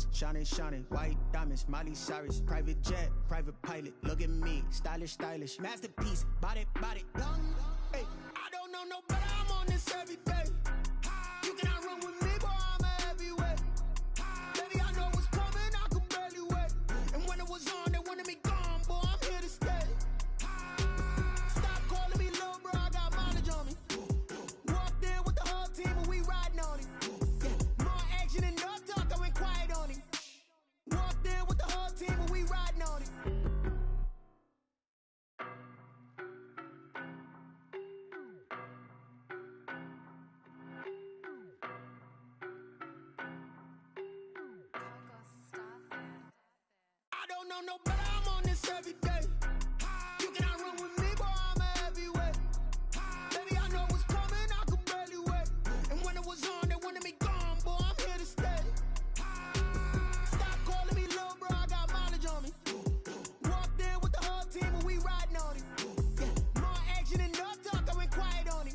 jewels, shining, shining, white diamonds, Miley Cyrus, private jet, private pilot, look at me, stylish, stylish, masterpiece, body, body, young. Hey, I don't know no better, I'm on this every day. You cannot run with me, boy, I'm a heavyweight. Baby, I know what's coming, I could barely wait. And when it was on, they wanted me gone, boy, I'm here to stay. Stop calling me little bro, I got mileage on me. Walked in with the whole team and we riding on it. Yeah, more action and no talk, I went quiet on it. Walked in with the whole team and we riding on it. I don't know no better, I'm on this every day. You cannot run with me, boy, I'm a heavyweight. Baby, I know what's coming, I could barely wait. And when it was on, they wanted me gone, boy, I'm here to stay. Stop calling me little bro, I got mileage on me. Walked in with the whole team and we riding on it. Yeah, more action and no talk, I went quiet on it.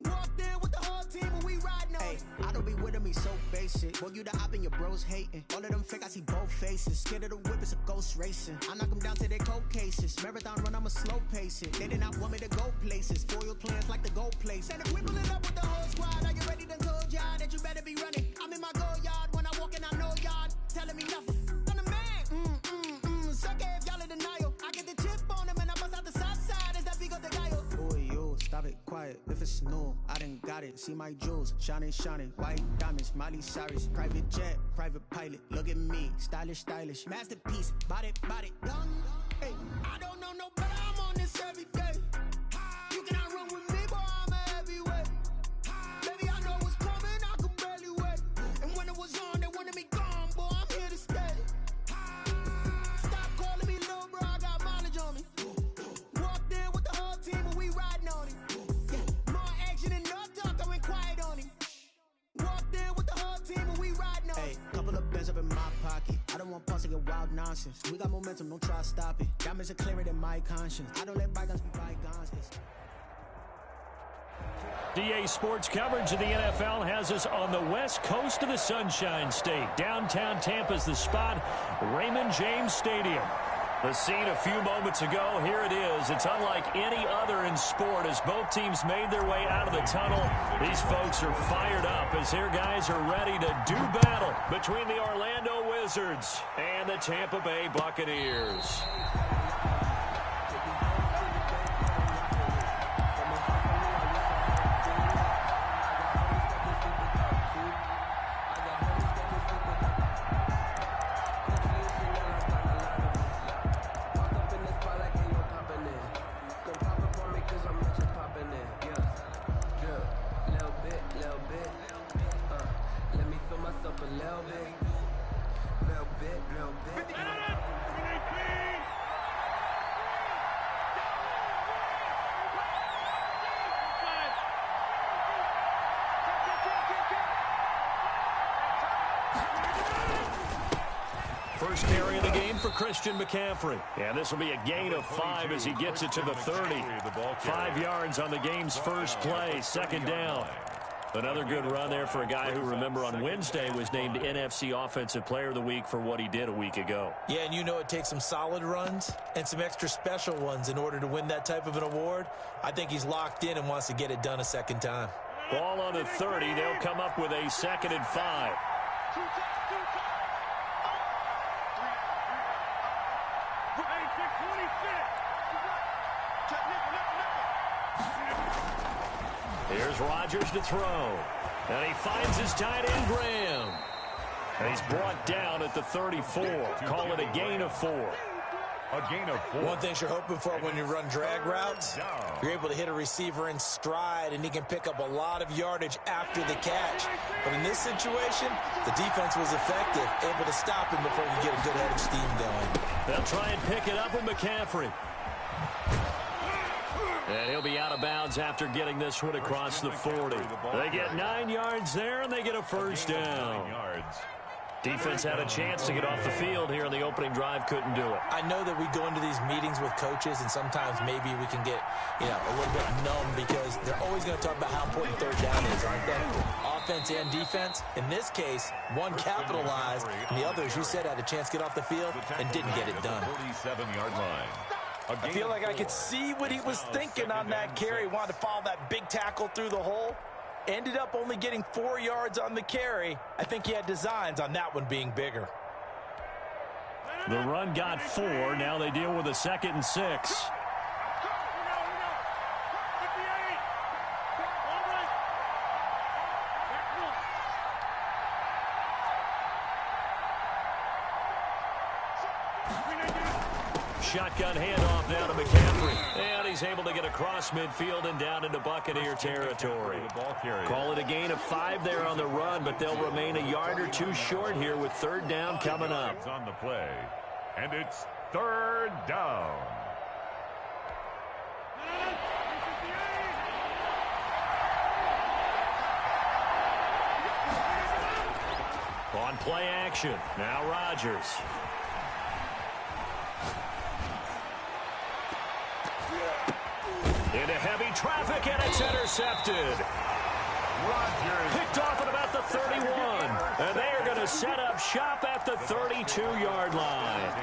Walked in with the whole team and we riding on it. I don't be with me so basic. Boy, you the op and your bros hating. All of them fake, I see both faces. Scared of the whip, it's a ghost racing. I knock them down to their cold cases. Marathon run, I'ma slow pace it. They did not want me to go places. Foil plans like the gold place. And if we pulling up with the whole squad, are you ready? Done told y'all that you better be running. I'm in my go yard. When I walk in, I know y'all telling me nothing. I'm the man. Suck it if y'all in denial. I get the chip on them and I bust out the south side. Is that Vigo de Gallo? Boy, yo, stop it, quiet. If it's new, I done got it. See my jewels, shining, shining, white diamonds, Miley Cyrus, private jet, private pilot. Look at me, stylish, stylish, masterpiece, body, body, young. Hey, I don't know no better, I'm on this every day. You cannot run with me, boy, I'm a heavyweight. Baby, I know what's coming, I could barely wait. And when it was on, they wanted me gone, boy, I'm here to stay. Stop calling me little bro, I got mileage on me. Walked in with the whole team and we riding on it. Yeah, more action and no talk, I went quiet on it. Walked in with the whole team and we riding on it. Hey, couple of bands up in my pocket. I don't want pause to get wild nonsense. We got momentum, don't try to stop it. Diamonds are clearer than my conscience. I don't let bygones be bygones. DA Sports coverage of the NFL has us on the west coast of the Sunshine State. Downtown Tampa's the spot, Raymond James Stadium. The scene a few moments ago, here it is. It's unlike any other in sport as both teams made their way out of the tunnel. These folks are fired up as their guys are ready to do battle between the Orlando Wizards and the Tampa Bay Buccaneers. First carry of the game for Christian McCaffrey. And this will be a gain of 5 as he gets it to the 30. 5 yards on the game's first play, second down. Another good run there for a guy who, remember, on Wednesday was named NFC Offensive Player of the Week for what he did a week ago. Yeah, and you know it takes some solid runs and some extra special ones in order to win that type of an award. I think he's locked in and wants to get it done a second time. Ball on the 30. They'll come up with a 2nd and 5. Here's Rodgers to throw. And he finds his tight end, Graham. And he's brought down at the 34. Call it a gain of 4. A gain of 4. One thing you're hoping for when you run drag routes, you're able to hit a receiver in stride, and he can pick up a lot of yardage after the catch. But in this situation, the defense was effective, able to stop him before he get a good head of steam going. They'll try and pick it up with McCaffrey. And he'll be out of bounds after getting this one across the 40. They get 9 yards there, and they get a first down. Defense had a chance to get off the field here in the opening drive, couldn't do it. I know that we go into these meetings with coaches, and sometimes maybe we can get, a little bit numb because they're always going to talk about how important third down is, aren't they? offense and defense. In this case, one capitalized, and the other, as you said, had a chance to get off the field and didn't get it done. 47-yard line. I feel like I could see what he was thinking on that carry. He wanted to follow that big tackle through the hole. Ended up only getting 4 yards on the carry. I think he had designs on that one being bigger. The run got 4. Now they deal with a 2nd and 6. Shotgun handoff now to McCaffrey. And he's able to get across midfield and down into Buccaneer territory. Call it a gain of 5 there on the run, but they'll remain a yard or 2 short here with 3rd down coming up. It's on the play, and it's 3rd down. On play action, now Rodgers. Into heavy traffic, and it's intercepted. Rodgers Picked off at about the 31. And they are going to set up shop at the 32-yard line.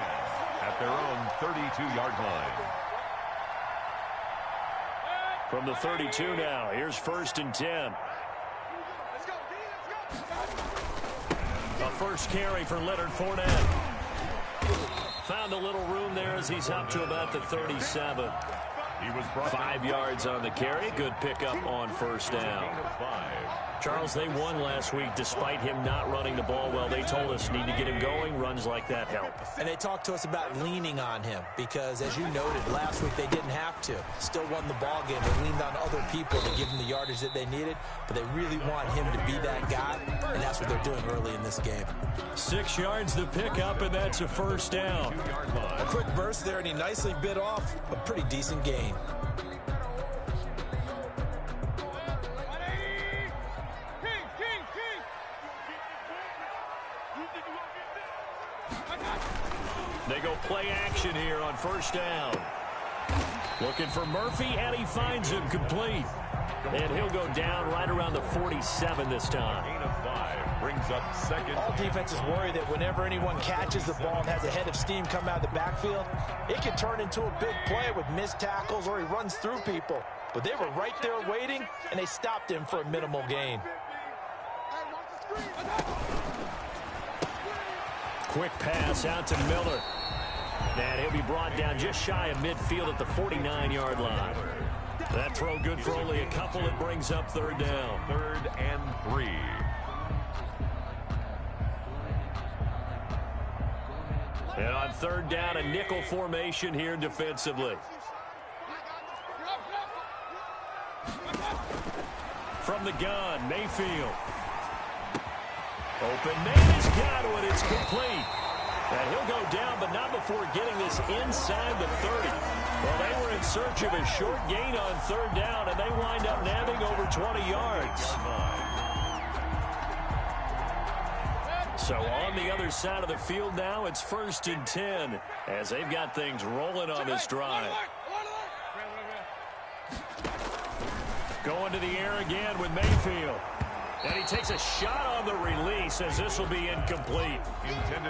at their own 32-yard line. From the 32 now, here's 1st and 10. A first carry for Leonard Fournette. Found a little room there as he's up to about the 37. He was brought 5 yards on the carry. Good pickup on 1st down. Charles, they won last week despite him not running the ball well. They told us need to get him going. Runs like that help. And they talked to us about leaning on him because, as you noted, last week they didn't have to. Still won the ball game. They leaned on other people to give them the yardage that they needed, but they really want him to be that guy, and that's what they're doing early in this game. 6 yards to pick up, and that's a 1st down. A quick burst there, and he nicely bit off a pretty decent gain. They go play action here on 1st down. Looking for Murphy, and he finds him complete. And he'll go down right around the 47 this time. Gain of 5 brings up 2nd. All defenses worry that whenever anyone catches the ball and has a head of steam come out of the backfield, it can turn into a big play with missed tackles or he runs through people. But they were right there waiting, and they stopped him for a minimal gain. Quick pass out to Miller. And he'll be brought down just shy of midfield at the 49-yard line. That throw good for only a couple. It brings up 3rd down. 3rd and 3. And on 3rd down, a nickel formation here defensively. From the gun, Mayfield. Open man has got it. It's complete. And he'll go down, but not before getting this inside the 30. Well, they were in search of a short gain on 3rd down, and they wind up nabbing over 20 yards. So on the other side of the field now, it's 1st and 10 as they've got things rolling on this drive. Going to the air again with Mayfield. And he takes a shot on the release as this will be incomplete.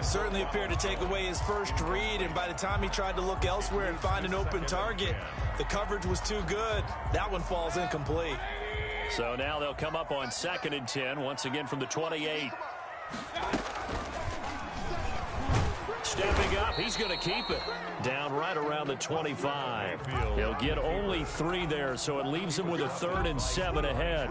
Certainly appeared to take away his first read, and by the time he tried to look elsewhere and find an open target, the coverage was too good. That one falls incomplete. So now they'll come up on 2nd and 10, once again from the 28. Stepping up, he's going to keep it. Down right around the 25. He'll get only 3 there, so it leaves him with a 3rd and 7 ahead.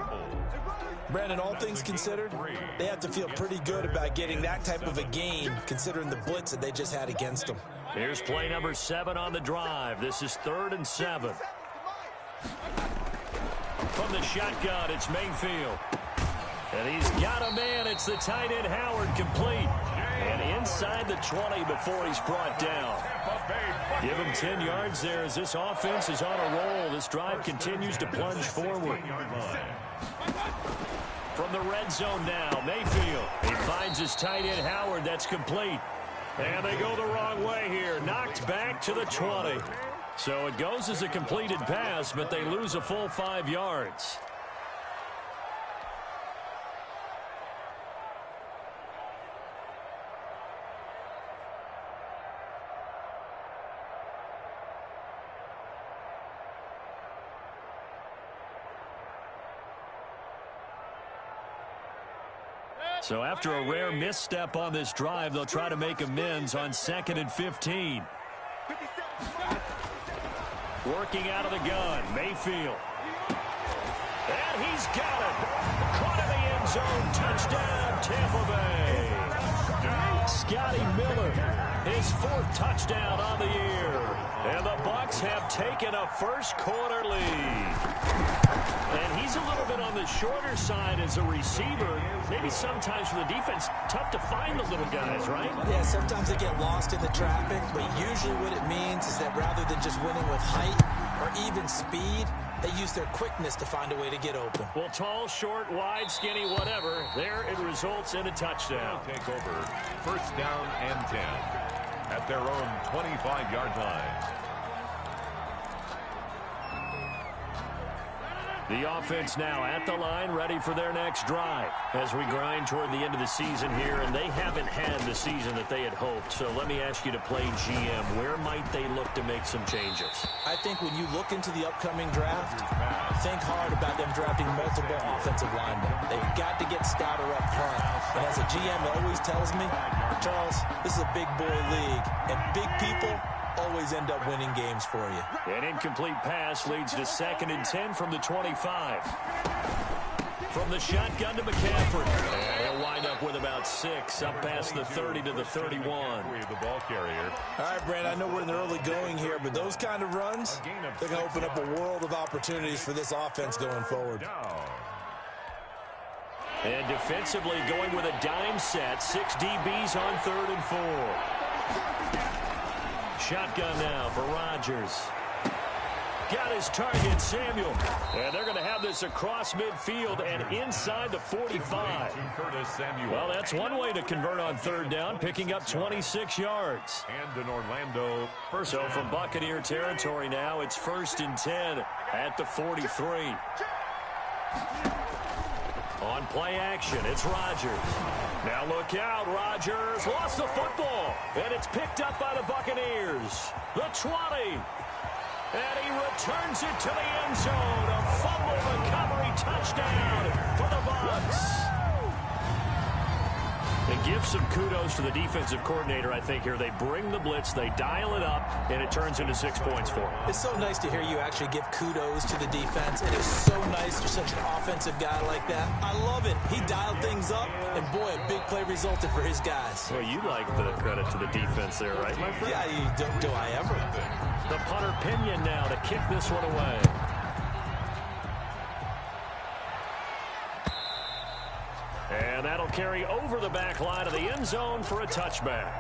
Brandon, all things considered, they have to feel pretty good about getting that type of a gain, considering the blitz that they just had against them. Here's play number 7 on the drive. This is 3rd and 7. From the shotgun, it's Mayfield. And he's got a man. It's the tight end Howard, complete. And inside the 20 before he's brought down. Give him 10 yards there as this offense is on a roll. This drive continues to plunge forward. From the red zone now, Mayfield. He finds his tight end Howard. That's complete. And they go the wrong way here. Knocked back to the 20. So it goes as a completed pass, but they lose a full 5 yards. So after a rare misstep on this drive, they'll try to make amends on 2nd and 15. Working out of the gun, Mayfield. And he's got it. Caught in the end zone. Touchdown, Tampa Bay. Scotty Miller, his 4th touchdown on the year. And the Bucs have taken a first-quarter lead. And he's a little bit on the shorter side as a receiver. Maybe sometimes for the defense, tough to find the little guys, right? Yeah, sometimes they get lost in the traffic, but usually what it means is that rather than just winning with height or even speed, they use their quickness to find a way to get open. Well, tall, short, wide, skinny, whatever, there it results in a touchdown. Take over. First down and 10 at their own 25-yard line. The offense now at the line, ready for their next drive as we grind toward the end of the season here, and they haven't had the season that they had hoped. So let me ask you to play GM. Where might they look to make some changes? I think when you look into the upcoming draft, think hard about them drafting multiple offensive linemen. They've got to get stouter up front. And as a GM always tells me, Charles, this is a big boy league, and big people always end up winning games for you. An incomplete pass leads to 2nd and 10 from the 25. From the shotgun to McCaffrey. And he'll wind up with about 6 up past the 30 to the 31. The ball carrier. All right, Brand, I know we're in the early going here, but those kind of runs, they're going to open up a world of opportunities for this offense going forward. And defensively going with a dime set. 6 DBs on 3rd and 4. Shotgun now for Rodgers. Got his target, Samuel. And they're going to have this across midfield and inside the 45. Well, that's one way to convert on 3rd down, picking up 26 yards. And in Orlando, So from Buccaneer territory now, it's 1st and 10 at the 43. On play action, it's Rodgers. Now look out, Rodgers lost the football, and it's picked up by the Buccaneers. The 20, and he returns it to the end zone. A fumble recovery touchdown for the Bucs. And give some kudos to the defensive coordinator, I think, here. They bring the blitz, they dial it up, and it turns into 6 points for them. It's so nice to hear you actually give kudos to the defense. It is so nice you're such an offensive guy like that. I love it. He dialed things up, and boy, a big play resulted for his guys. Well, you like the credit to the defense there, right, my friend? Yeah, do I ever? The punter Pinion now to kick this one away. And that'll carry over the back line of the end zone for a touchback.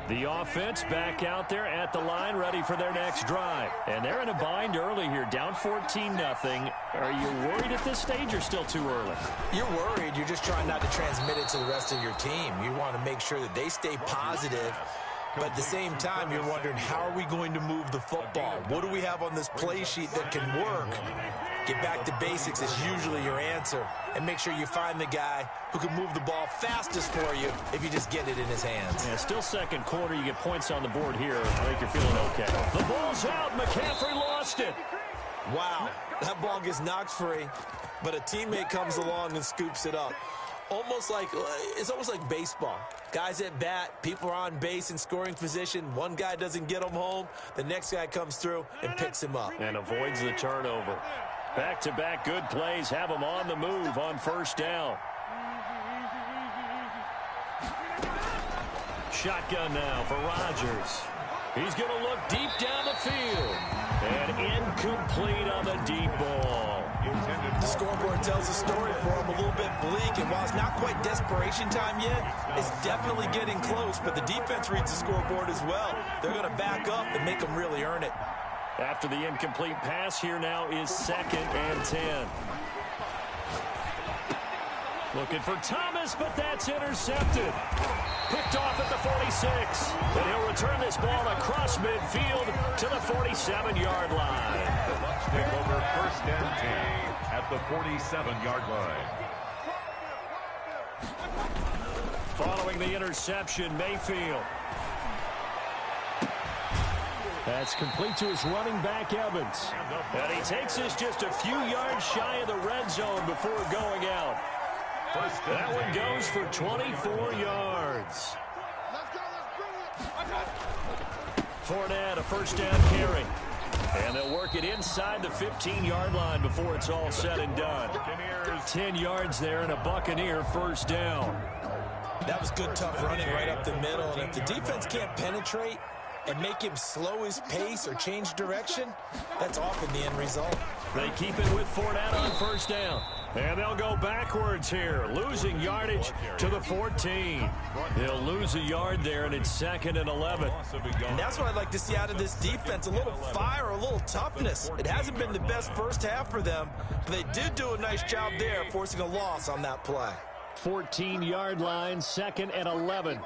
The offense back out there at the line, ready for their next drive. And they're in a bind early here, down 14-0. Are you worried at this stage or still too early? You're worried. You're just trying not to transmit it to the rest of your team. You want to make sure that they stay positive. But at the same time, you're wondering, how are we going to move the football? What do we have on this play sheet that can work? Get back to basics is usually your answer. And make sure you find the guy who can move the ball fastest for you if you just get it in his hands. Yeah, still 2nd quarter. You get points on the board here. I think you're feeling okay. The ball's out. McCaffrey lost it. Wow, that ball gets knocked free, but a teammate comes along and scoops it up. It's almost like baseball. Guys at bat, people are on base in scoring position. One guy doesn't get him home. The next guy comes through and picks him up. And avoids the turnover. Back-to-back good plays have him on the move on 1st down. Shotgun now for Rodgers. He's going to look deep down the field. And incomplete on the deep ball. The scoreboard tells a story for him, a little bit bleak, and while it's not quite desperation time yet, it's definitely getting close, but the defense reads the scoreboard as well. They're going to back up and make them really earn it. After the incomplete pass, here now is 2nd and 10. Looking for Thomas, but that's intercepted. Picked off at the 46. And he'll return this ball across midfield to the 47-yard line. Let's take over 1st and 10 at the 47-yard line. Following the interception, Mayfield. That's complete to his running back, Evans. And he takes us just a few yards shy of the red zone before going out. That one goes for 24 yards. Fournette, a first down carry. And they'll work it inside the 15-yard line before it's all said and done. 10 yards there and a Buccaneer first down. That was good, tough running right up the middle. And if the defense can't penetrate and make him slow his pace or change direction, that's often the end result. They keep it with Fournette on first down. And they'll go backwards here, losing yardage to the 14. They'll lose a yard there, and it's 2nd and 11. And that's what I'd like to see out of this defense, a little fire, a little toughness. It hasn't been the best first half for them, but they did do a nice job there, forcing a loss on that play. 14-yard line, 2nd and 11.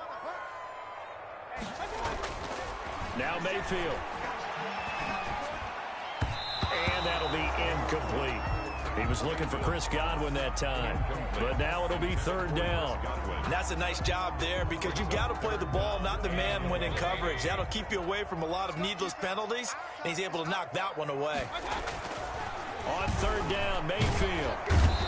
Now Mayfield. And that'll be incomplete. He was looking for Chris Godwin that time, but now it'll be 3rd down. And that's a nice job there because you've got to play the ball, not the man when in coverage. That'll keep you away from a lot of needless penalties, and he's able to knock that one away. On 3rd down, Mayfield.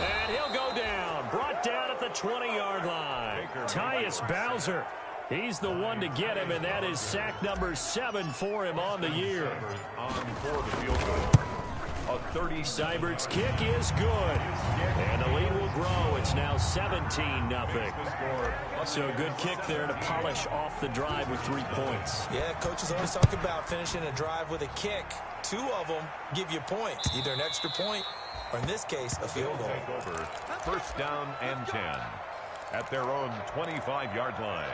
And he'll go down. Brought down at the 20-yard line. Tyus Bowser. He's the one to get him, and that is sack number 7 for him on the year. On for the field goal. Seibert's kick is good. And the lead will grow. It's now 17-0. So a good kick there to polish off the drive with 3 points. Yeah, coaches always talk about finishing a drive with a kick. 2 of them give you points, either an extra point or, in this case, a field goal. Take over. First down and 10 at their own 25-yard line.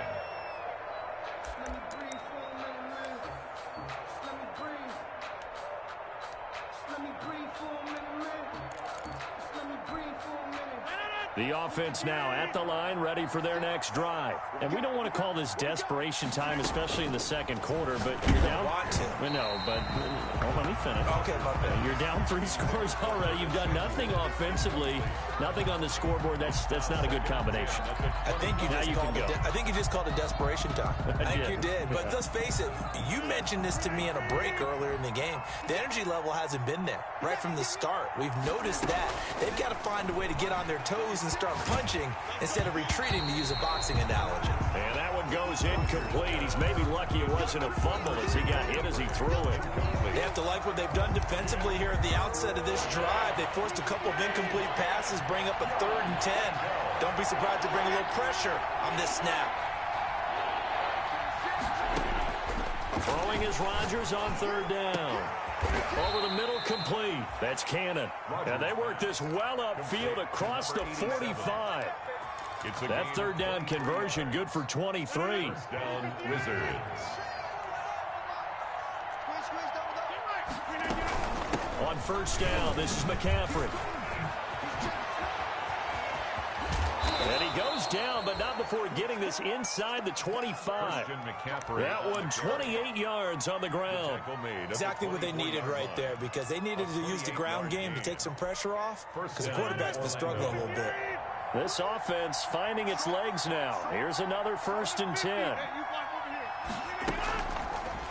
The offense now at the line, ready for their next drive. And we don't want to call this desperation time, especially in the second quarter, but you're down. No, but let me finish. Okay, my bad. You're down 3 scores already. You've done nothing offensively, nothing on the scoreboard. That's not a good combination. I think you just called it desperation time. I think you did. But let's face it, you mentioned this to me in a break earlier in the game. The energy level hasn't been there right from the start. We've noticed that. They've got to find a way to get on their toes and start punching instead of retreating, to use a boxing analogy. And that one goes incomplete. He's maybe lucky it wasn't a fumble as he got hit as he threw it. They have to like what they've done defensively here at the outset of this drive. They forced a couple of incomplete passes, bring up a 3rd and 10. Don't be surprised to bring a little pressure on this snap. Throwing is Rodgers on 3rd down. Over the middle, complete. That's Cannon. And they work this well upfield across the 45. That 3rd down conversion good for 23. First down, Wizards. On 1st down, this is McCaffrey. And he goes down, but not before getting this inside the 25. That one, 28 yards on the ground. Exactly what they needed right there, because they needed to use the ground game to take some pressure off, because the quarterback's been struggling a little bit. This offense finding its legs now. Here's another 1st and 10.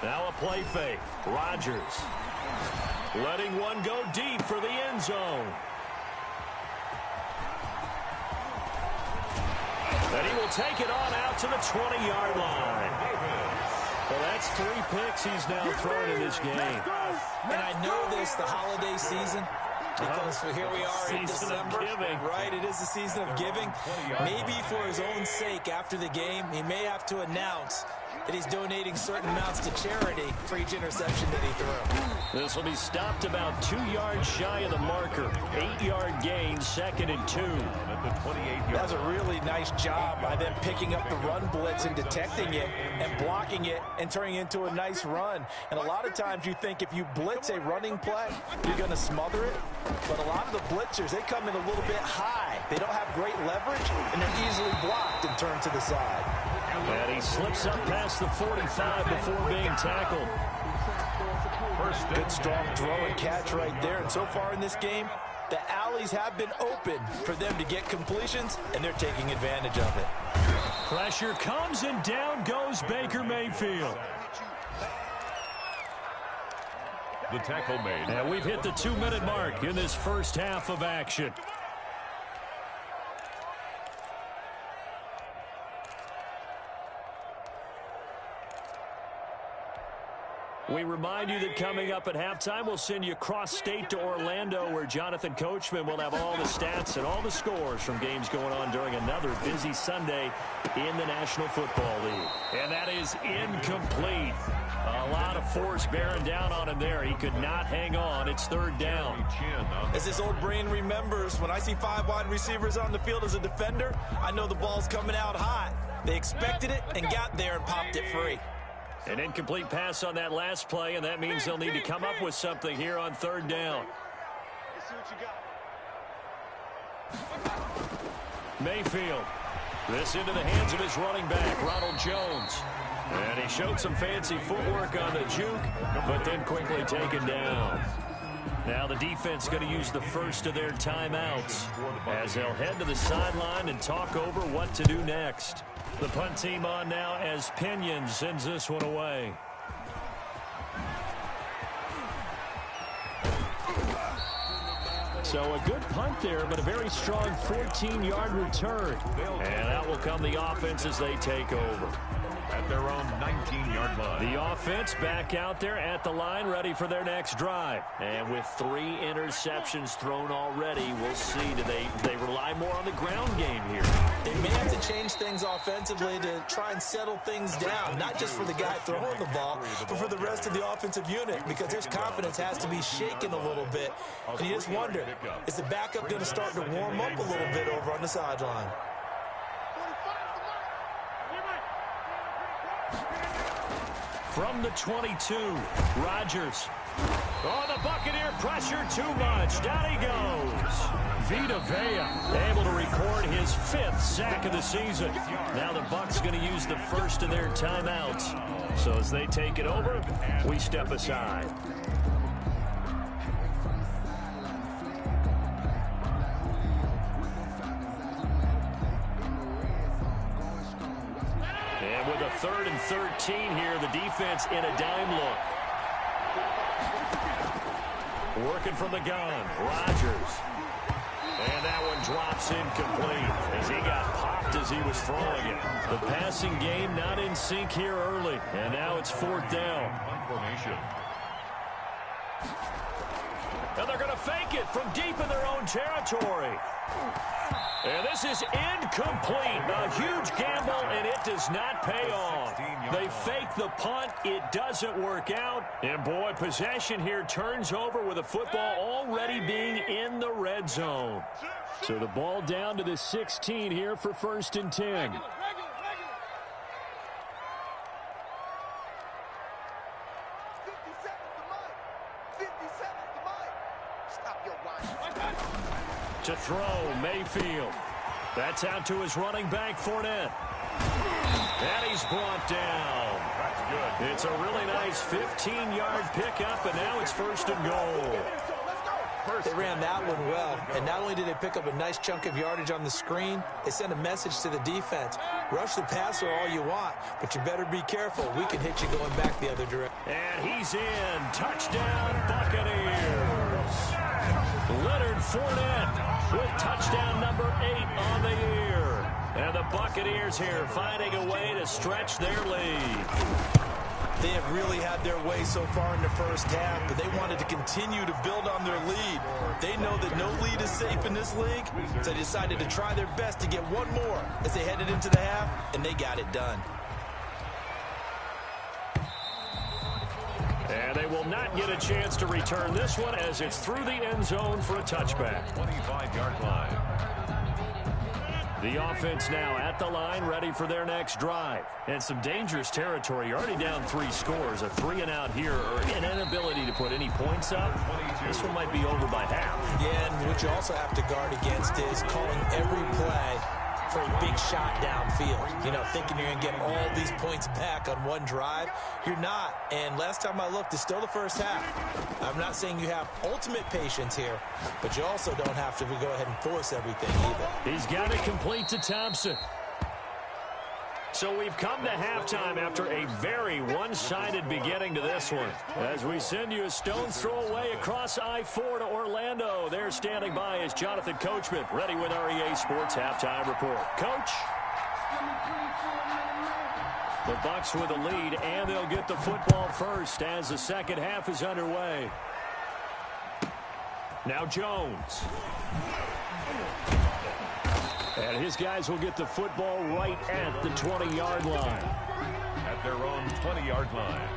Now a play fake. Rodgers letting one go deep for the end zone. And he will take it on out to the 20-yard line. Well, that's 3 picks he's now thrown in this game. And I know this, the holiday season, because here we are in December, right? It is the season of giving. Maybe for his own sake, after the game, he may have to announce that he's donating certain amounts to charity for each interception that he threw. This will be stopped about 2 yards shy of the marker. 8-yard gain, 2nd and 2. That was a really nice job by them picking up the run blitz and detecting it and blocking it and turning it into a nice run. And a lot of times you think if you blitz a running play, you're going to smother it. But a lot of the blitzers, they come in a little bit high. They don't have great leverage, and they're easily blocked and turned to the side. And he slips up past the 45 before being tackled. Good strong throw and catch right there. And so far in this game, the alleys have been open for them to get completions, and they're taking advantage of it. Pressure comes, and down goes Baker Mayfield. The tackle made. And we've hit the 2-minute mark in this first half of action. We remind you that coming up at halftime, we'll send you cross-state to Orlando, where Jonathan Coachman will have all the stats and all the scores from games going on during another busy Sunday in the National Football League. And that is incomplete. A lot of force bearing down on him there. He could not hang on. It's third down. As his old brain remembers, when I see 5 wide receivers on the field as a defender, I know the ball's coming out hot. They expected it and got there and popped it free. An incomplete pass on that last play, and that means they'll need to come up with something here on third down. Mayfield. This into the hands of his running back, Ronald Jones. And he showed some fancy footwork on the juke, but then quickly taken down. Now the defense going to use the first of their timeouts as they'll head to the sideline and talk over what to do next. The punt team on now as Pinion sends this one away. So a good punt there, but a very strong 14-yard return. And out will come the offense as they take over. At their own 19-yard line. The offense back out there at the line, ready for their next drive. And with 3 interceptions thrown already, we'll see. Do they rely more on the ground game here? They may have to change things offensively to try and settle things down, not just for the guy throwing the ball, but for the rest of the offensive unit, because his confidence has to be shaken a little bit. And you just wonder, is the backup going to start to warm up a little bit over on the sideline? From the 22, Rodgers. Oh, the Buccaneer pressure too much. Down he goes. Vita Vea able to record his 5th sack of the season. Now the Bucs going to use the first of their timeouts. So as they take it over, we step aside. And with a 3rd and 13 here, the defense in a dime look. Working from the gun, Rodgers. And that one drops incomplete as he got popped as he was throwing it. The passing game not in sync here early, and now it's 4th down. And they're going to fake it from deep in their own territory. And this is incomplete. A huge gamble, and it does not pay off. They fake the punt. It doesn't work out. And, boy, possession here turns over with the football already being in the red zone. So the ball down to the 16 here for 1st and 10. To throw, Mayfield. That's out to his running back, Fournette. And he's brought down. That's good. It's a really nice 15-yard pickup, and now it's 1st and goal. They ran that one well, and not only did they pick up a nice chunk of yardage on the screen, they sent a message to the defense. Rush the passer all you want, but you better be careful. We can hit you going back the other direction. And he's in. Touchdown, Buccaneers. Leonard Fournette with touchdown number 8 on the year. And the Buccaneers here finding a way to stretch their lead. They have really had their way so far in the first half, but they wanted to continue to build on their lead. They know that no lead is safe in this league, so they decided to try their best to get one more as they headed into the half, and they got it done. And they will not get a chance to return this one as it's through the end zone for a touchback. 25-yard line. The offense now at the line, ready for their next drive. And some dangerous territory. You're already down 3 scores. A 3-and-out here, or an inability to put any points up. This one might be over by half. Yeah, and what you also have to guard against is calling every play for a big shot downfield. You know, thinking you're going to get all these points back on one drive. You're not. And last time I looked, it's still the first half. I'm not saying you have ultimate patience here, but you also don't have to go ahead and force everything either. He's got it complete to Thompson. So we've come to halftime after a very one-sided beginning to this one. As we send you a stone's throw away across I-4 to Orlando. There standing by is Jonathan Coachman, ready with our EA Sports Halftime Report. Coach? The Bucs with a lead, and they'll get the football first as the second half is underway. Now Jones. And his guys will get the football right at the 20-yard line. At their own 20-yard line.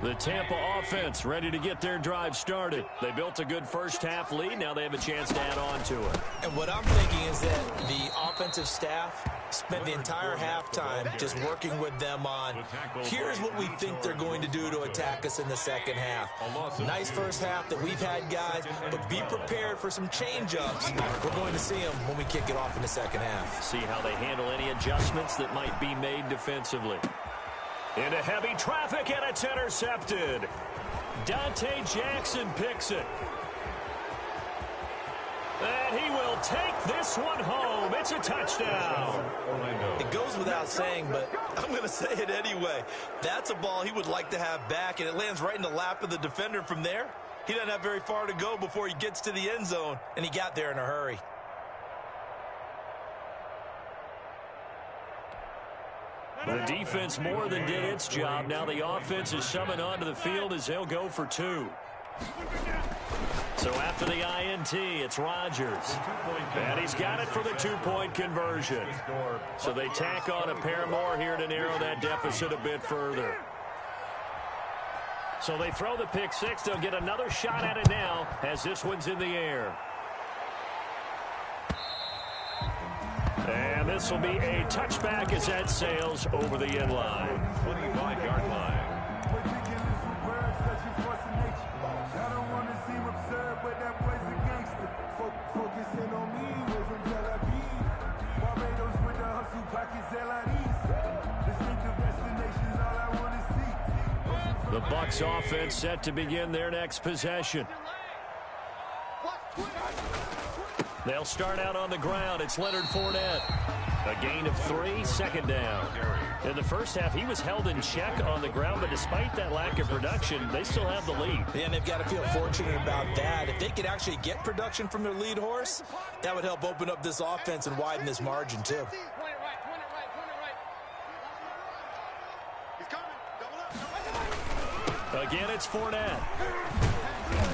The Tampa offense ready to get their drive started. They built a good first-half lead. Now they have a chance to add on to it. And what I'm thinking is that the offensive staff spent the entire halftime just working with them on, here's what we think they're going to do to attack us in the second half. Nice first half that we've had, guys, but be prepared for some change-ups. We're going to see them when we kick it off in the second half. See how they handle any adjustments that might be made defensively. Into heavy traffic, and it's intercepted. Dante Jackson picks it. And he will take this one home. It's a touchdown. It goes without saying, but I'm going to say it anyway. That's a ball he would like to have back, and it lands right in the lap of the defender from there. He doesn't have very far to go before he gets to the end zone, and he got there in a hurry. The defense more than did its job. Now the offense is summoned onto the field as they'll go for two. So after the INT, it's Rodgers. And he's got it for the two-point conversion. So they tack on a pair more here to narrow that deficit a bit further. So they throw the pick six. They'll get another shot at it now as this one's in the air. And this will be a touchback as that sails over the end line. 25-yard line. The Bucs offense set to begin their next possession. They'll start out on the ground. It's Leonard Fournette. A gain of 3, second down. In the first half, he was held in check on the ground, but despite that lack of production, they still have the lead. Yeah, and they've got to feel fortunate about that. If they could actually get production from their lead horse, that would help open up this offense and widen this margin, too. Again, it's Fournette.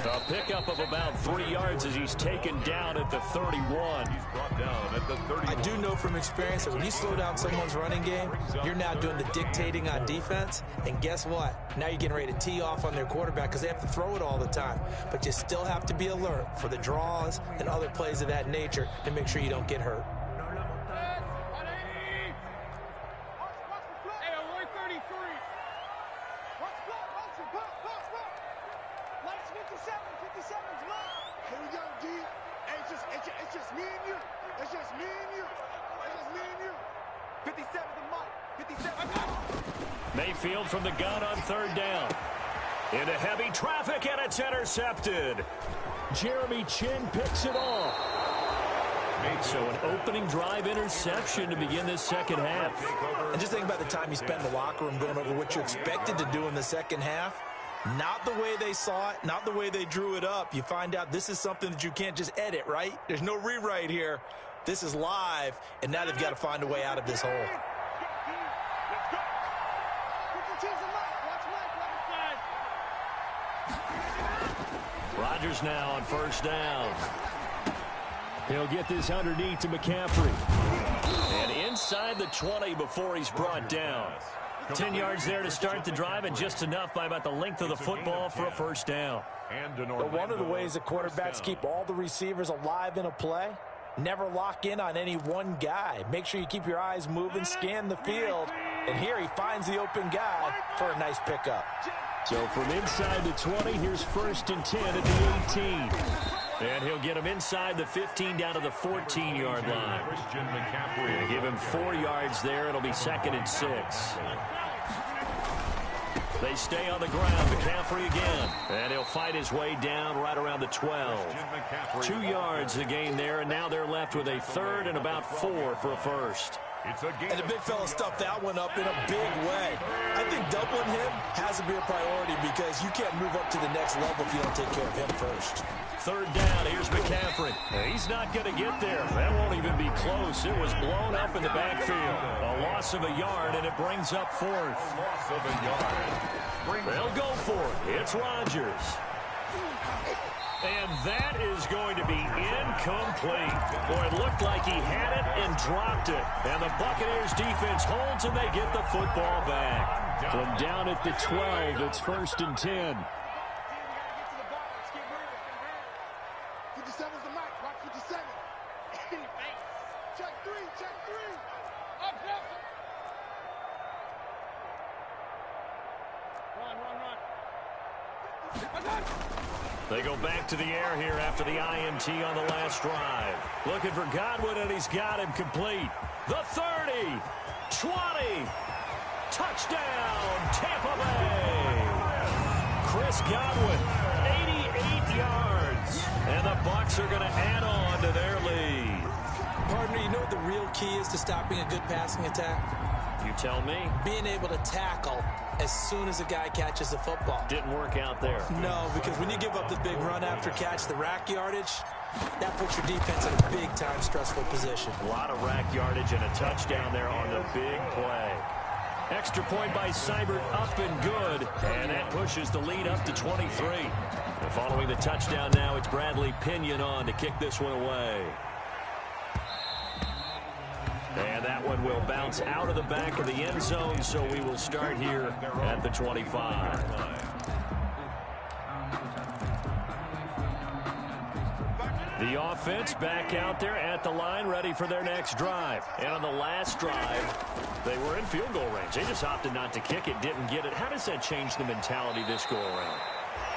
A pickup of about 3 yards as he's taken down at the 31. He's brought down at the 31. I do know from experience that when you slow down someone's running game, you're now doing the dictating on defense. And guess what? Now you're getting ready to tee off on their quarterback because they have to throw it all the time. But you still have to be alert for the draws and other plays of that nature to make sure you don't get hurt. Mayfield from the gun on third down. Into heavy traffic, and it's intercepted. Jeremy Chin picks it off. So an opening drive interception to begin this second half. And just think about the time you spent in the locker room going over what you expected to do in the second half. Not the way they saw it, not the way they drew it up. You find out this is something that you can't just edit, right? There's no rewrite here. This is live, and now they've got to find a way out of this hole. Rodgers now on first down. He'll get this underneath to McCaffrey. And inside the 20 before he's brought down. 10 yards there to start the drive, and just enough by about the length of the football for a first down. But one of the ways that quarterbacks keep all the receivers alive in a play, never lock in on any one guy. Make sure you keep your eyes moving, scan the field. And here he finds the open guy for a nice pickup. So from inside the 20, here's 1st and 10 at the 18. And he'll get him inside the 15 down to the 14-yard line. Gonna give him 4 yards there. It'll be 2nd and 6. They stay on the ground. McCaffrey again. And he'll fight his way down right around the 12. 2 yards the gain there, and now they're left with a third and about 4 for a first. And the big fella stuffed that one up in a big way. I think doubling him has to be a priority because you can't move up to the next level if you don't take care of him first. Third down, here's McCaffrey. He's not going to get there. That won't even be close. It was blown up in the backfield. A loss of a yard, and it brings up fourth. Loss of a yard. They'll go for it. It's Rodgers. And that is going to be incomplete. Boy, it looked like he had it and dropped it. And the Buccaneers defense holds, and they get the football back. From down at the 12, it's 1st and 10. 57's the mic. Watch 57. Check 3. Check 3. Up, Nelson. Run. They go back to the air here after the INT on the last drive. Looking for Godwin, and he's got him complete. The 30, 20, touchdown, Tampa Bay. Chris Godwin, 88 yards. And the Bucs are going to add on to their lead. Partner, you know what the real key is to stopping a good passing attack? You tell me. Being able to tackle as soon as a guy catches the football. Didn't work out there. No, because when you give up the big run after catch, the rack yardage, that puts your defense in a big-time stressful position. A lot of rack yardage and a touchdown there on the big play. Extra point by Seibert, up and good. And that pushes the lead up to 23. And following the touchdown now, it's Bradley Pinion on to kick this one away. And that one will bounce out of the back of the end zone, so we will start here at the 25. The offense back out there at the line, ready for their next drive. And on the last drive, they were in field goal range. They just opted not to kick it, didn't get it. How does that change the mentality this go-around?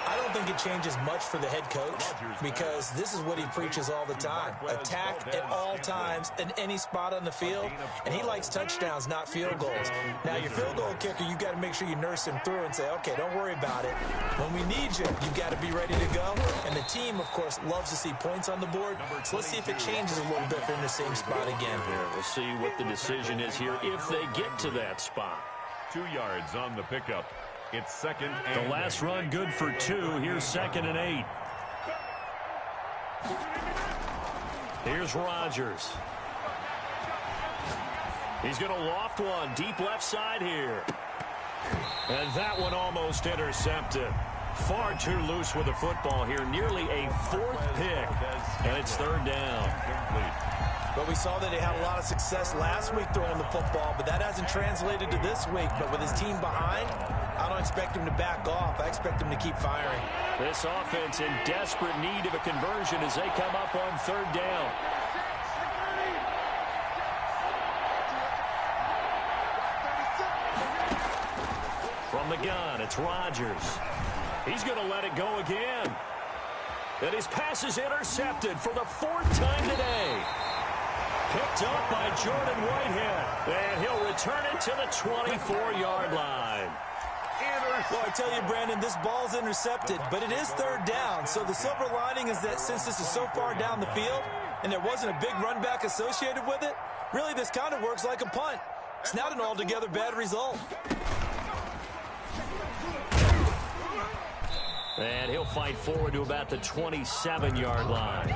I don't think it changes much for the head coach because this is what he preaches all the time. Attack at all times in any spot on the field, and he likes touchdowns, not field goals. Now, your field goal kicker, you've got to make sure you nurse him through and say, okay, don't worry about it. When we need you, you've got to be ready to go. And the team, of course, loves to see points on the board. So let's see if it changes a little bit if they're in the same spot again. Yeah, we'll see what the decision is here if they get to that spot. 2 yards on the pickup. It's 2nd and the last run good for 2. Here's 2nd and 8. Here's Rodgers. He's going to loft one deep left side here. And that one almost intercepted. Far too loose with the football here. Nearly a 4th pick. And it's 3rd down. But we saw that he had a lot of success last week throwing the football, but that hasn't translated to this week. But with his team behind, I don't expect him to back off. I expect him to keep firing. This offense in desperate need of a conversion as they come up on 3rd down. From the gun, it's Rodgers. He's going to let it go again. And his pass is intercepted for the 4th time today. Picked up by Jordan Whitehead. And he'll return it to the 24-yard line. Well, I tell you, Brandon, this ball's intercepted, but it is 3rd down. So the silver lining is that since this is so far down the field and there wasn't a big run back associated with it, really this kind of works like a punt. It's not an altogether bad result. And he'll fight forward to about the 27-yard line.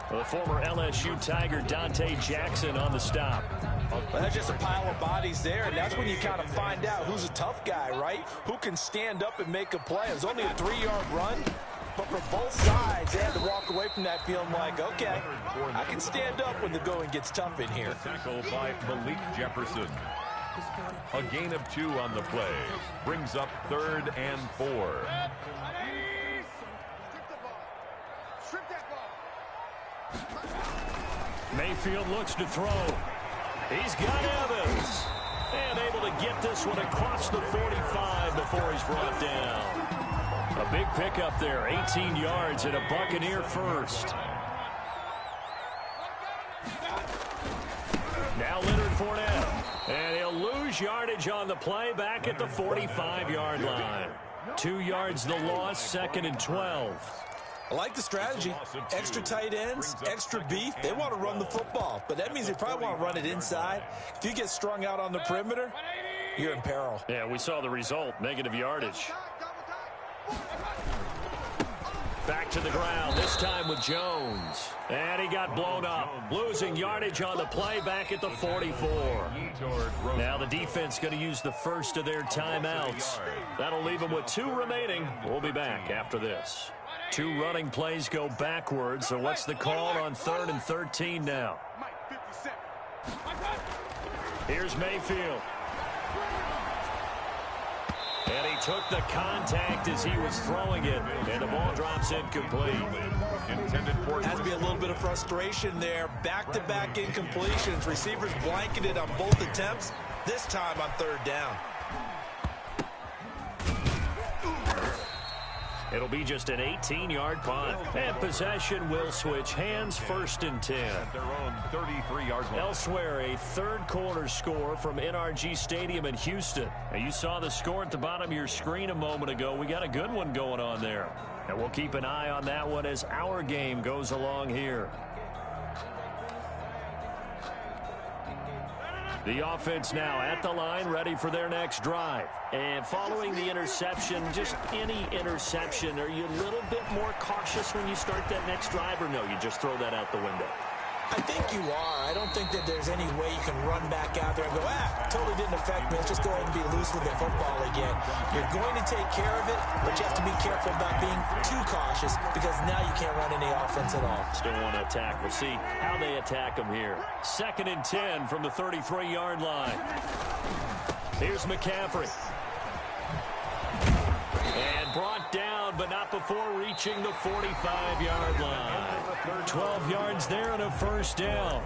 The former LSU Tiger Dante Jackson on the stop. Well, that's just a pile of bodies there, and that's when you kind of find out who's a tough guy, right? Who can stand up and make a play. It was only a 3-yard run, but for both sides, they had to walk away from that feeling like, okay, I can stand up when the going gets tough in here. Tackle by Malik Jefferson. A gain of 2 on the play. Brings up 3rd and 4. Mayfield looks to throw. He's got Evans. And able to get this one across the 45 before he's brought down. A big pickup there, 18 yards and a Buccaneer first. Now Leonard Fournette. And he'll lose lose yardage on the play back at the 45-yard line. 2 yards the loss, 2nd and 12. I like the strategy. Extra tight ends, extra beef. They want to run the football, but that means they probably want to run it inside. If you get strung out on the perimeter, you're in peril. Yeah, we saw the result, negative yardage. Back to the ground, this time with Jones. And he got blown up, losing yardage on the play back at the 44. Now the defense going to use the first of their timeouts. That'll leave them with 2 remaining. We'll be back after this. 2 running plays go backwards, so what's the call on 3rd and 13 now? Here's Mayfield. And he took the contact as he was throwing it, and the ball drops incomplete. Has to be a little bit of frustration there. Back-to-back incompletions. Receivers blanketed on both attempts, this time on 3rd down. It'll be just an 18-yard punt. And possession will switch hands, 1st and 10. At their own 33-yard line. Elsewhere, a 3rd quarter score from NRG Stadium in Houston. And you saw the score at the bottom of your screen a moment ago. We got a good one going on there. And we'll keep an eye on that one as our game goes along here. The offense now at the line, ready for their next drive. And following the interception, just any interception, are you a little bit more cautious when you start that next drive, or no, you just throw that out the window? I think you are. I don't think that there's any way you can run back out there and go, totally didn't affect me. Let's just go ahead and be loose with the football again. You're going to take care of it, but you have to be careful about being too cautious because now you can't run any offense at all. Still want to attack. We'll see how they attack them here. 2nd and 10 from the 33-yard line. Here's McCaffrey. And brought down, but not before reaching the 45-yard line. 12 yards there and a 1st down.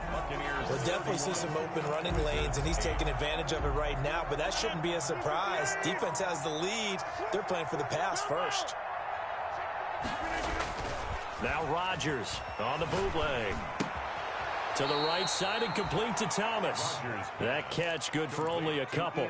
We'll definitely see some open running lanes, and he's taking advantage of it right now, but that shouldn't be a surprise. Defense has the lead. They're playing for the pass first. Now Rodgers on the bootleg. To the right side and complete to Thomas. That catch good for only a couple.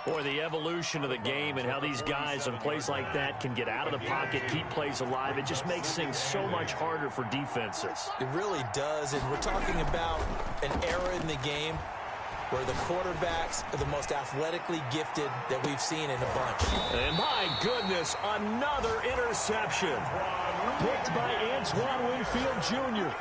Boy, the evolution of the game and how these guys on plays like that can get out of the pocket, keep plays alive, it just makes things so much harder for defenses. It really does, and we're talking about an era in the game where the quarterbacks are the most athletically gifted that we've seen in a bunch. And my goodness, another interception. Picked by Antoine Winfield Jr.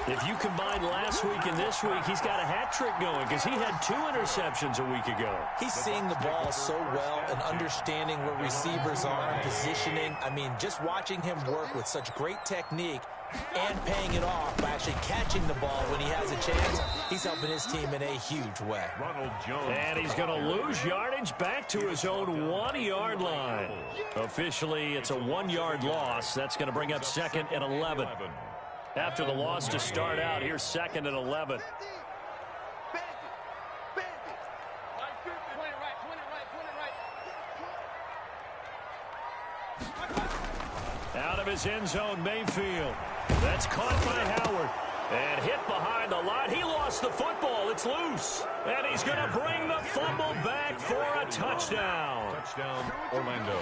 If you combine last week and this week, he's got a hat trick going because he had 2 interceptions a week ago. He's seeing the ball so well and understanding where receivers are and positioning. I mean, just watching him work with such great technique and paying it off by actually catching the ball when he has a chance, he's helping his team in a huge way. And he's going to lose yardage back to his own 1-yard line. Officially, it's a 1-yard loss. That's going to bring up 2nd and 11. After the loss to start out, here's 2nd and 11. Out of his end zone, Mayfield. That's caught by Howard. And hit behind the line. He lost the football. It's loose. And he's going to bring the fumble back for a touchdown. Touchdown, Orlando.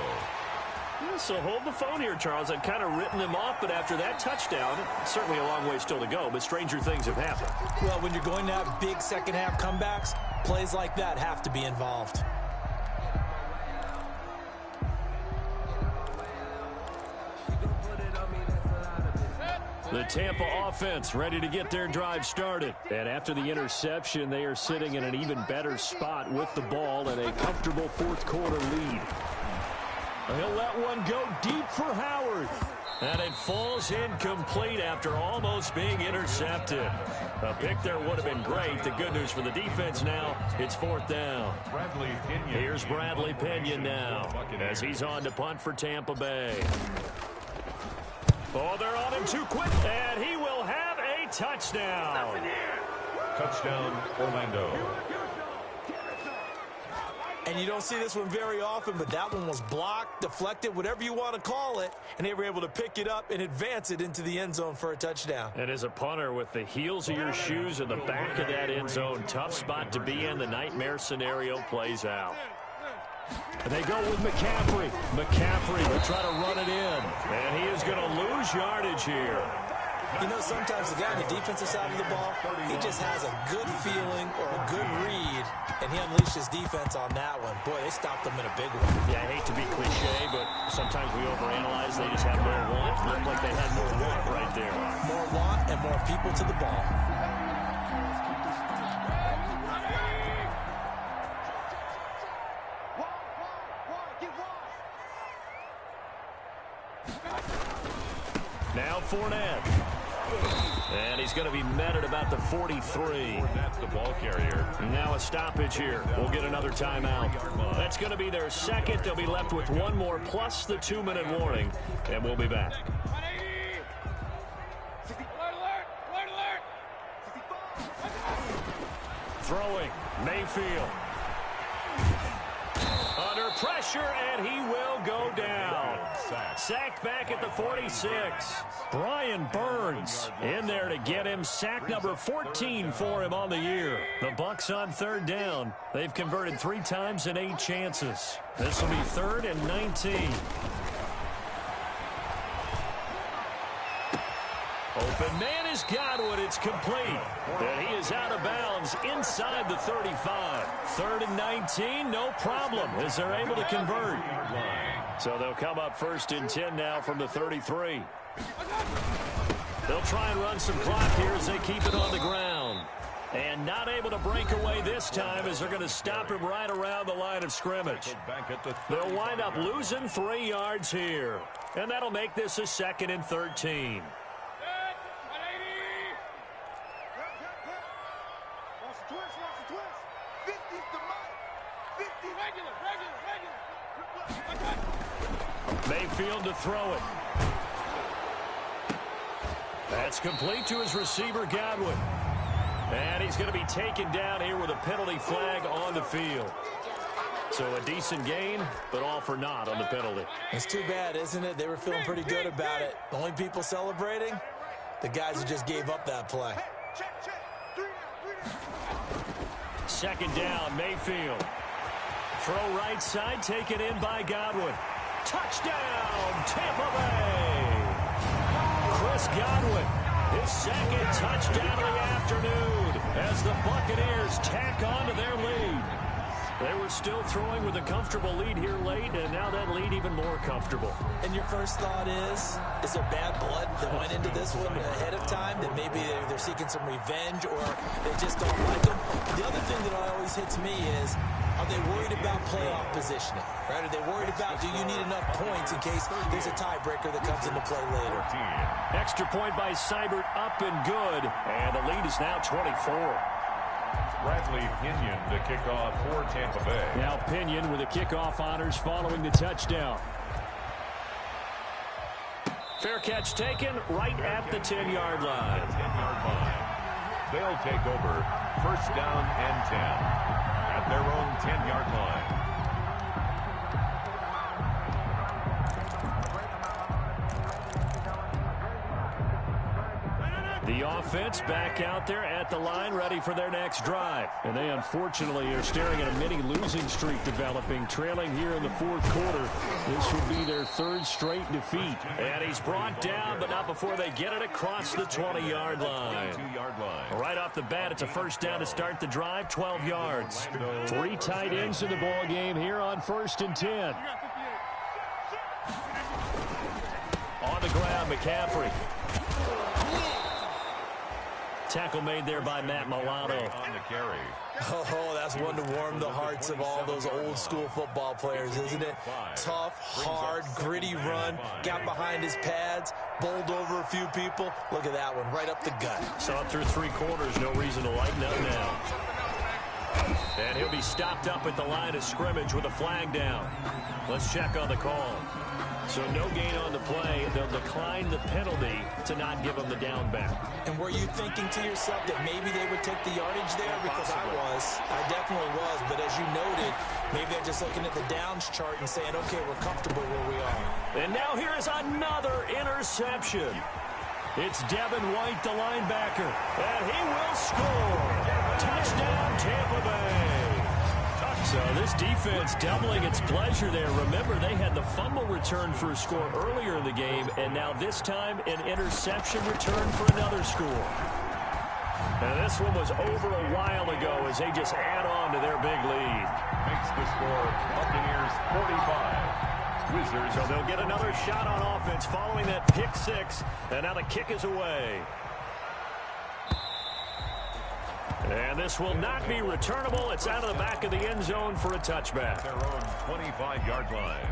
So hold the phone here, Charles. I've kind of written them off, but after that touchdown, certainly a long way still to go, but stranger things have happened. Well, when you're going to have big second-half comebacks, plays like that have to be involved. The Tampa offense ready to get their drive started. And after the interception, they are sitting in an even better spot with the ball and a comfortable 4th quarter lead. He'll let one go deep for Howard. And it falls incomplete after almost being intercepted. A pick there would have been great. The good news for the defense now, it's 4th down. Here's Bradley Pinion now as he's on to punt for Tampa Bay. Oh, they're on him too quick, and he will have a touchdown. Touchdown, Orlando. And you don't see this one very often, but that one was blocked, deflected, whatever you want to call it, and they were able to pick it up and advance it into the end zone for a touchdown. And as a punter, with the heels of your shoes in the back of that end zone, tough spot to be in. The nightmare scenario plays out. And they go with McCaffrey. McCaffrey will try to run it in. And he is going to lose yardage here. You know, sometimes the guy on the defensive side of the ball, he just has a good feeling or a good read, and he unleashed his defense on that one. Boy, they stopped him in a big one. Yeah, I hate to be cliche, but sometimes we overanalyze. They just have more want. Looked like they had more want right there. More want and more people to the ball. Now Fournette. And he's going to be met at about the 43. That's the ball carrier. Now a stoppage here. We'll get another timeout. That's going to be their second. They'll be left with one more plus the 2-minute warning. And we'll be back. Throwing. Mayfield. Under pressure, and he will go down. Sacked back at the 46. Brian Burns in there to get him. Sack number 14 for him on the year. The Bucs on third down. They've converted 3 times in 8 chances. This will be 3rd and 19. Open man is Godwin. It's complete. And he is out of bounds inside the 35. 3rd and 19, no problem, as they're able to convert. So they'll come up 1st and 10 now from the 33. They'll try and run some clock here as they keep it on the ground. And not able to break away this time as they're going to stop him right around the line of scrimmage. They'll wind up losing 3 yards here. And that'll make this a 2nd and 13. Mayfield to throw it. That's complete to his receiver, Godwin. And he's going to be taken down here with a penalty flag on the field. So a decent gain, but all for naught on the penalty. It's too bad, isn't it? They were feeling pretty good about it. The only people celebrating, the guys who just gave up that play. 2nd down, Mayfield. Throw right side, taken in by Godwin. Touchdown, Tampa Bay! Chris Godwin, his 2nd touchdown of the afternoon as the Buccaneers tack on to their lead. They were still throwing with a comfortable lead here late, and now that lead even more comfortable. And your first thought is there bad blood that went into this one ahead of time, that maybe they're seeking some revenge or they just don't like them? The other thing that always hits me is, are they worried about playoff positioning? Right? Are they worried about, do you need enough points in case there's a tiebreaker that comes into play later? Extra point by Seibert, up and good, and the lead is now 24. Bradley Pinion to kick off for Tampa Bay. Now Pinion with the kickoff honors following the touchdown. Fair catch taken right at the 10-yard line. 10-yard line. They'll take over 1st down and 10 at their own 10-yard line. The offense back out there at the line, ready for their next drive. And they unfortunately are staring at a mini losing streak developing, trailing here in the 4th quarter. This would be their 3rd straight defeat. And he's brought down, but not before they get it across the 20-yard line. Right off the bat, it's a 1st down to start the drive, 12 yards. 3 tight ends in the ball game here on 1st and 10. On the ground, McCaffrey. Tackle made there by Matt Milano. On the carry. Oh, that's one to warm the hearts of all those old school football players, isn't it? Tough, hard, gritty run. Got behind his pads, bowled over a few people. Look at that one, right up the gut. Saw it through 3 quarters, no reason to lighten up now. And he'll be stopped up at the line of scrimmage with a flag down. Let's check on the call. So no gain on the play. They'll decline the penalty to not give him the down back. And were you thinking to yourself that maybe they would take the yardage there? Because I definitely was. But as you noted, Maybe they're just looking at the downs chart and saying, okay, we're comfortable where we are. And now here is another interception. It's Devin White, the linebacker, and he will score. Touchdown, Tampa Bay. So this defense doubling its pleasure there. Remember, they had the fumble return for a score earlier in the game, and now this time an interception return for another score. And this one was over a while ago as they just add on to their big lead. Makes the score Buccaneers 45. Wizards. So they'll get another shot on offense following that pick six, and now the kick is away. And this will not be returnable. It's out of the back of the end zone for a touchback. Their own 25-yard line.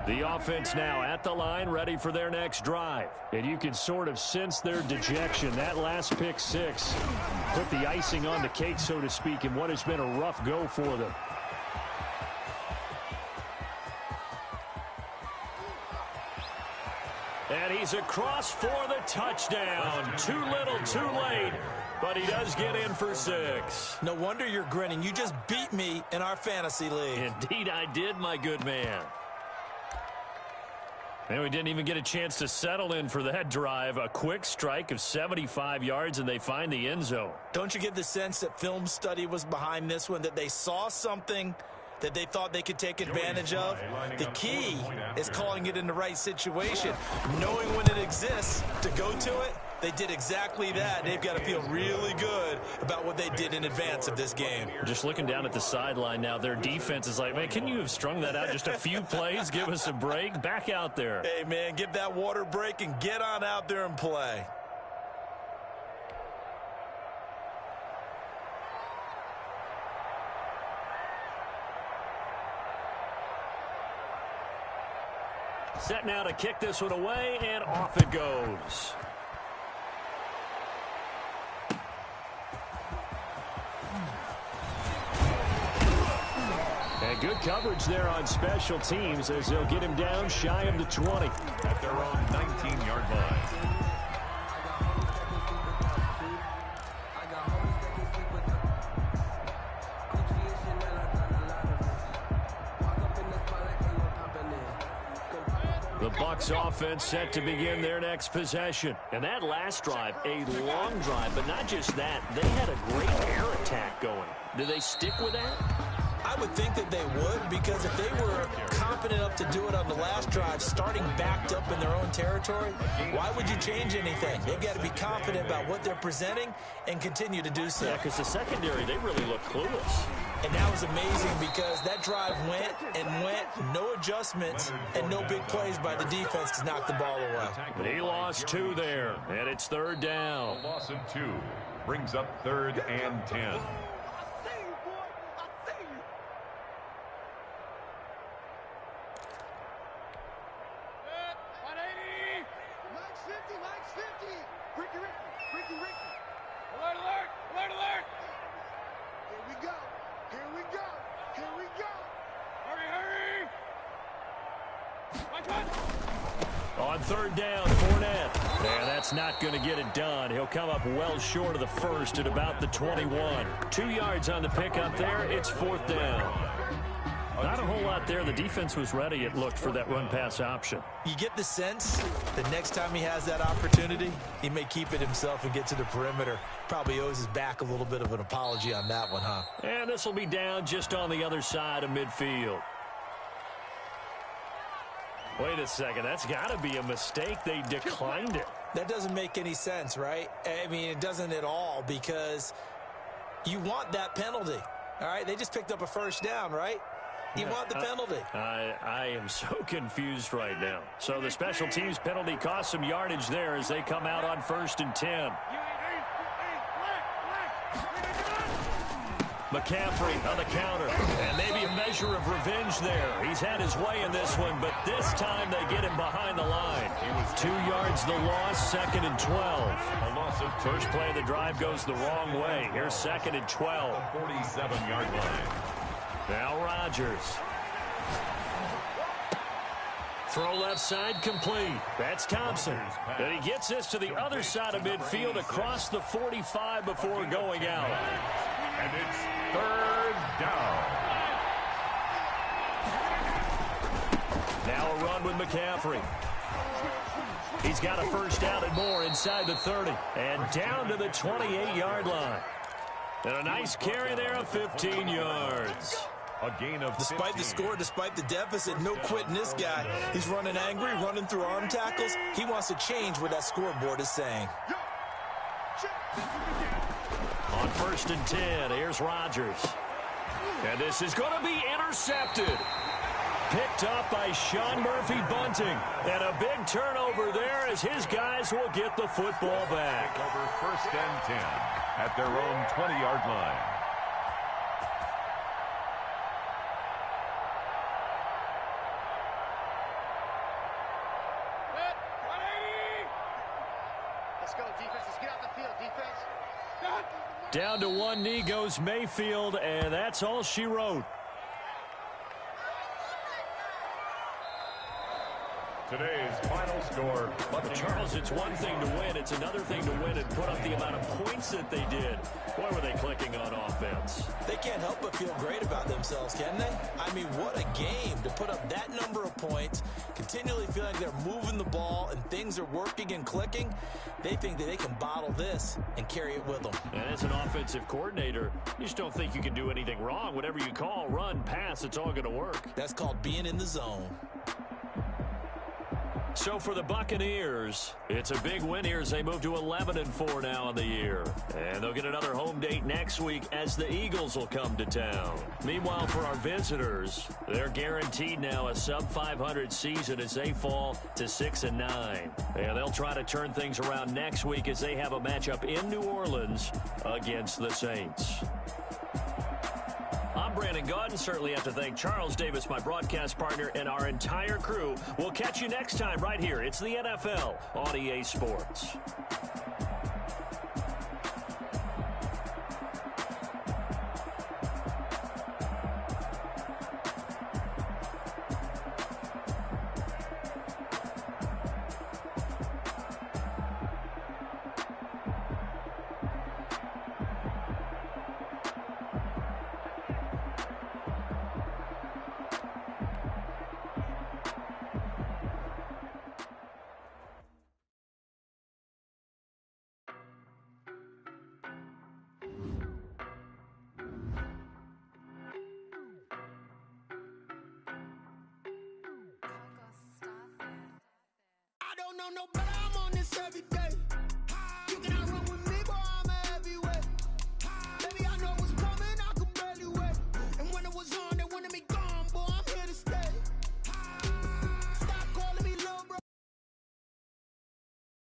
The offense now at the line, ready for their next drive. And you can sort of sense their dejection. That last pick six put the icing on the cake, so to speak, in what has been a rough go for them. And he's across for the touchdown. Too little, too late. But he does get in for 6. No wonder you're grinning. You just beat me in our fantasy league. Indeed I did, my good man. And we didn't even get a chance to settle in for that drive. A quick strike of 75 yards, and they find the end zone. Don't you get the sense that film study was behind this one, that they saw something that they thought they could take advantage of? The key is calling it in the right situation, knowing when it exists to go to it. They did exactly that. They've got to feel really good about what they did in advance of this game. Just looking down at the sideline now, their defense is like, man, can you have strung that out just a few plays? Give us a break. Back out there. Hey, man, give that water break and get on out there and play. Set now to kick this one away, and off it goes. And good coverage there on special teams as they'll get him down shy of the 20. At their own 19-yard line. The Bucs offense set to begin their next possession. And that last drive, a long drive, but not just that. They had a great air attack going. Do they stick with that? I would think that they would, because if they were confident enough to do it on the last drive, starting backed up in their own territory, why would you change anything? They've got to be confident about what they're presenting and continue to do so. Yeah, because the secondary, they really look clueless. And that was amazing because that drive went and went, no adjustments, and no big plays by the defense to knock the ball away. But he lost 2 there, and it's 3rd down. A loss of 2 brings up 3rd and 10. On 3rd down, Fournette. Yeah, that's not going to get it done. He'll come up well short of the first at about the 21. 2 yards on the pickup there. It's 4th down. Not a whole lot there. The defense was ready, it looked, for that run-pass option. You get the sense that next time he has that opportunity, he may keep it himself and get to the perimeter. Probably owes his back a little bit of an apology on that one, huh? And this will be down just on the other side of midfield. Wait a second. That's got to be a mistake. They declined it. That doesn't make any sense, right? I mean, it doesn't at all, because you want that penalty. All right? They just picked up a first down, right? You want the penalty. I am so confused right now. So the special teams penalty cost some yardage there as they come out on 1st and 10. McCaffrey on the counter. And maybe a measure of revenge there. He's had his way in this one, but this time they get him behind the line. 2 yards the loss, 2nd and 12. First play of the drive goes the wrong way. Here's 2nd and 12. 47-yard line. Now Rodgers. Throw left side complete. That's Thompson. And he gets this to the other side of midfield across the 45 before going out. And it's 3rd down. Now a run with McCaffrey. He's got a first down and more inside the 30. And down to the 28-yard line. And a nice carry there of 15 yards. A gain of 15. Despite the score, despite the deficit, no quitting this guy. He's running angry, running through arm tackles. He wants to change what that scoreboard is saying. On 1st and 10, here's Rodgers. And this is going to be intercepted. Picked up by Sean Murphy-Bunting. And a big turnover there as his guys will get the football back. Over 1st and 10 at their own 20-yard line. Let's go, defense. Let's get out the field, defense. Down to one knee goes Mayfield, and that's all she wrote. Today's final score. But Charles, it's one thing to win. It's another thing to win and put up the amount of points that they did. Boy, were they clicking on offense. They can't help but feel great about themselves, can they? I mean, what a game to put up that number of points, continually feeling like they're moving the ball and things are working and clicking. They think that they can bottle this and carry it with them. And as an offensive coordinator, you just don't think you can do anything wrong. Whatever you call, run, pass, it's all going to work. That's called being in the zone. So for the Buccaneers, it's a big win here as they move to 11-4 now in the year. And they'll get another home date next week as the Eagles will come to town. Meanwhile, for our visitors, they're guaranteed now a sub-500 season as they fall to 6-9. And they'll try to turn things around next week as they have a matchup in New Orleans against the Saints. I'm Brandon Gaudin. Certainly have to thank Charles Davis, my broadcast partner, and our entire crew. We'll catch you next time right here. It's the NFL on EA Sports. I don't know no better, I'm on this every day.